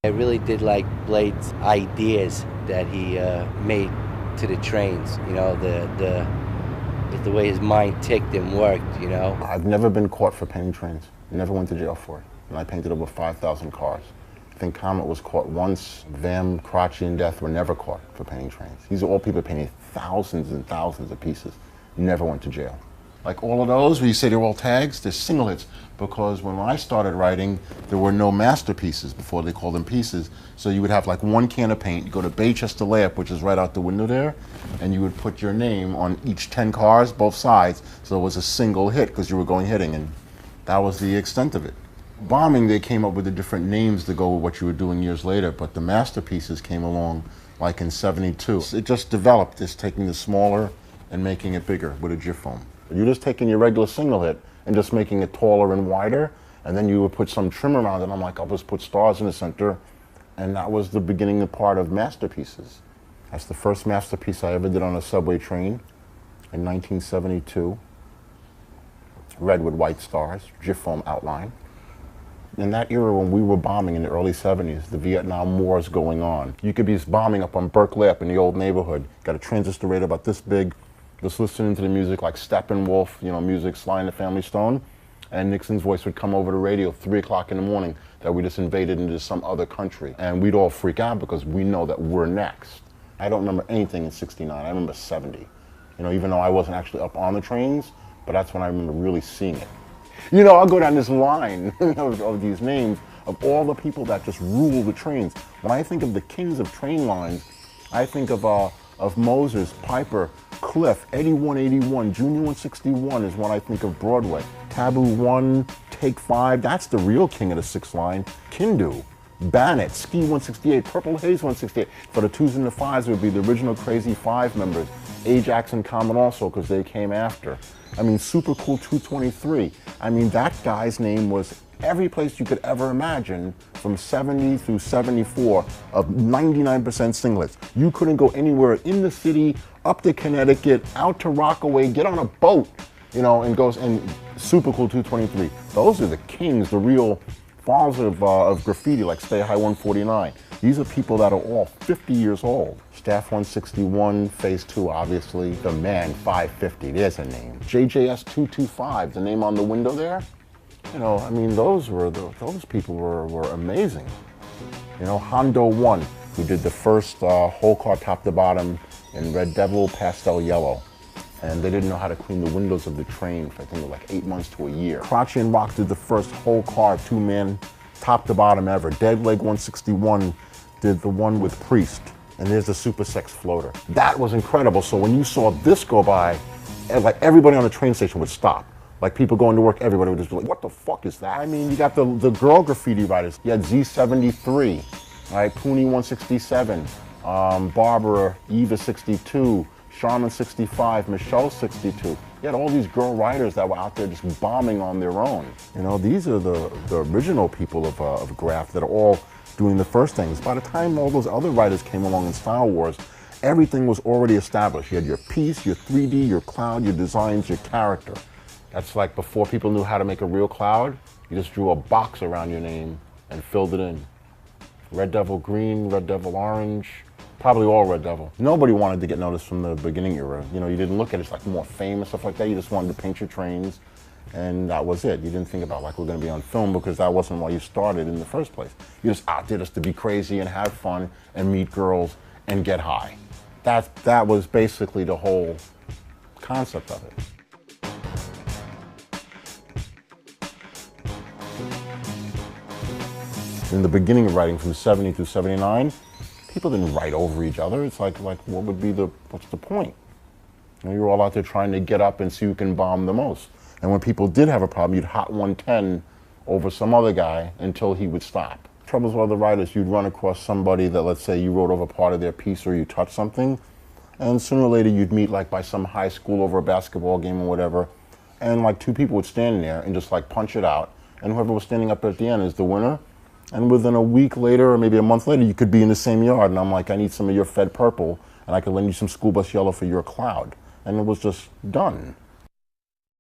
I really did like Blade's ideas that he made to the trains. You know, the way his mind ticked and worked. You know. I've never been caught for painting trains. Never went to jail for it. And I painted over 5,000 cars. I think Comet was caught once. Vam, Crotchy, and Death were never caught for painting trains. These are all people painting thousands and thousands of pieces. Never went to jail. Like all of those, where you say they're all tags, they're single hits, because when I started writing, there were no masterpieces before they called them pieces. So you would have like one can of paint, you go to Baychester Layup, which is right out the window there, and you would put your name on each 10 cars, both sides, so it was a single hit because you were going hitting, and that was the extent of it. Bombing, they came up with the different names to go with what you were doing years later, but the masterpieces came along like in '72. It just developed, just taking the smaller and making it bigger with a GIF foam. You're just taking your regular single hit and just making it taller and wider, and then you would put some trim around it. I'm like, I'll just put stars in the center, and that was the beginning part of masterpieces. That's the first masterpiece I ever did on a subway train in 1972. Red with white stars, GIF foam outline. In that era when we were bombing in the early 70s, the Vietnam War is going on. You could be bombing up on Berkeley up in the old neighborhood, got a transistor radio about this big, just listening to the music like Steppenwolf, you know, music, Sly and the Family Stone, and Nixon's voice would come over the radio 3 o'clock in the morning that we just invaded into some other country. And we'd all freak out because we know that we're next. I don't remember anything in '69, I remember '70. You know, even though I wasn't actually up on the trains, but that's when I remember really seeing it. You know, I'll go down this line of these names of all the people that just rule the trains. When I think of the kings of train lines, I think of Moses, Piper, Cliff, Eddie 181, Junior 161 is when I think of Broadway. Taboo 1, Take 5, that's the real king of the 6th line. Kindu, Bannet, Ski 168, Purple Haze 168. For the 2s and the 5s, it would be the original Crazy 5 members. Ajax and Comet also, because they came after. I mean, Super Cool 223. I mean, that guy's name was every place you could ever imagine from 70 through 74 of 99% singlets. You couldn't go anywhere in the city, up to Connecticut, out to Rockaway, get on a boat, you know, and goes, and Super Cool 223. Those are the kings, the real fathers of graffiti, like Stay High 149. These are people that are all 50 years old. Staff 161, Phase 2, obviously. The Man 550, there's a name. JJS 225, the name on the window there. You know, I mean, those people were amazing. You know, Hondo 1, who did the first whole car top to bottom in Red Devil Pastel Yellow. And they didn't know how to clean the windows of the train for I think like 8 months to a year. Crotchy and Rock did the first whole car 2-man top to bottom ever. Dead Leg 161 did the one with Priest. And there's the Super Sex floater. That was incredible. So when you saw this go by, like everybody on the train station would stop. Like people going to work, everybody would just be like, what the fuck is that? I mean, you got the girl graffiti writers. You had Z73, right? Poonie 167, Barbara, Eva 62, Charmin 65, Michelle 62. You had all these girl writers that were out there just bombing on their own. You know, these are the original people of graph that are all doing the first things. By the time all those other writers came along in Style Wars, everything was already established. You had your piece, your 3D, your cloud, your designs, your character. That's like before people knew how to make a real cloud, you just drew a box around your name and filled it in. Red Devil Green, Red Devil Orange, probably all Red Devil. Nobody wanted to get noticed from the beginning era. You know, you didn't look at it as like more fame and stuff like that. You just wanted to paint your trains, and that was it. You didn't think about like we're gonna be on film, because that wasn't why you started in the first place. You just did this to be crazy and have fun and meet girls and get high. That was basically the whole concept of it. In the beginning of writing from 70 through 79, people didn't write over each other. It's like what's the point? You know, you're all out there trying to get up and see who can bomb the most. And when people did have a problem, you'd hot 110 over some other guy until he would stop. Troubles with other writers, you'd run across somebody that, let's say, you wrote over part of their piece or you touched something, and sooner or later you'd meet like by some high school over a basketball game or whatever, and like 2 people would stand there and just like punch it out, and whoever was standing up at the end is the winner. And within a week later, or maybe a month later, you could be in the same yard, and I'm like, I need some of your Fed Purple, and I could lend you some School Bus Yellow for your cloud. And it was just done.